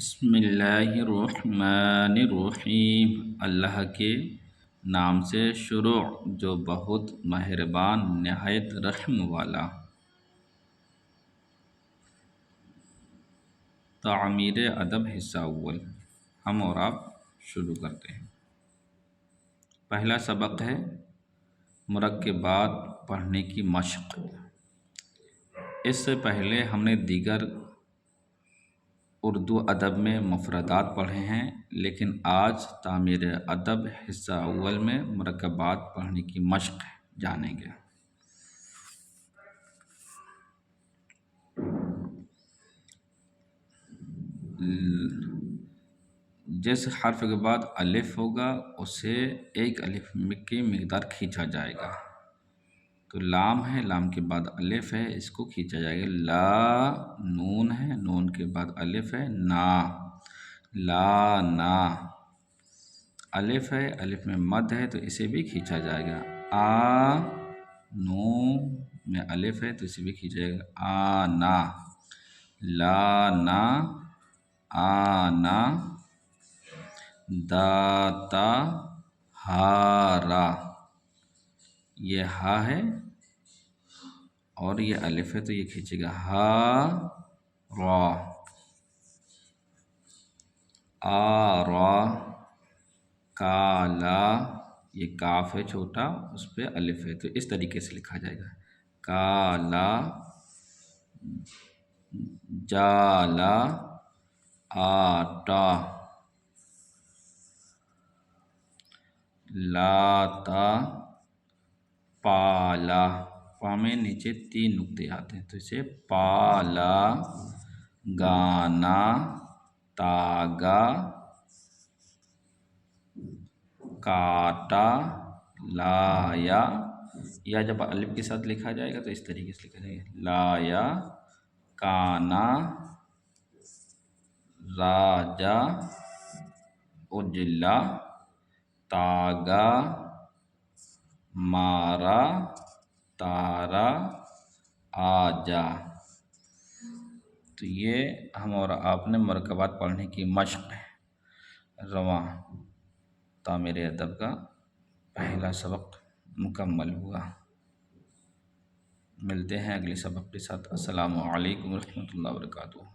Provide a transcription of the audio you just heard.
بسم اللہ الرحمن الرحیم، اللہ کے نام سے شروع جو بہت مہربان نہایت رحم والا۔ تعمیر ادب حصہ اول، ہم اور آپ شروع کرتے ہیں۔ پہلا سبق ہے مرکبات پڑھنے کی مشق۔ اس سے پہلے ہم نے دیگر اردو ادب میں مفردات پڑھے ہیں، لیکن آج تعمیر ادب حصہ اول میں مرکبات پڑھنے کی مشق جانیں گے۔ جس حرف کے بعد الف ہوگا اسے ایک الف کی مقدار کھینچا جائے گا۔ تو لام ہے، لام کے بعد الف ہے، اس کو کھینچا جائے گا۔ لا، نون ہے، نون کے بعد الف ہے، نا، لا نا۔ الف ہے، الف میں مد ہے تو اسے بھی کھینچا جائے گا۔ آ، نون میں الف ہے تو اسے بھی کھینچا جائے گا۔ آنا، لا نا، آنا، داتا، ہارا۔ یہ ہا ہے اور یہ الف ہے تو یہ کھینچے گا۔ ہا را، آرا، کالا، یہ کاف ہے چھوٹا، اس پہ الف ہے تو اس طریقے سے لکھا جائے گا۔ کالا، جالا، آٹا، لاتا، پالا۔ پا میں نیچے 3 نقطے آتے ہیں تو اسے پالا، گانا، تاگا، کاٹا، لایا۔ یا جب الف کے ساتھ لکھا جائے گا تو اس طریقے سے لکھا جائے گا۔ لایا، کانا، راجا، اجلا، تاگا، مارا، تارا، آجا۔ تو یہ ہم اور آپ نے مرکبات پڑھنے کی مشق ہے۔ رواں تعمیر ادب کا پہلا سبق مکمل ہوا۔ ملتے ہیں اگلے سبق کے ساتھ۔ السلام علیکم ورحمۃ اللہ وبرکاتہ۔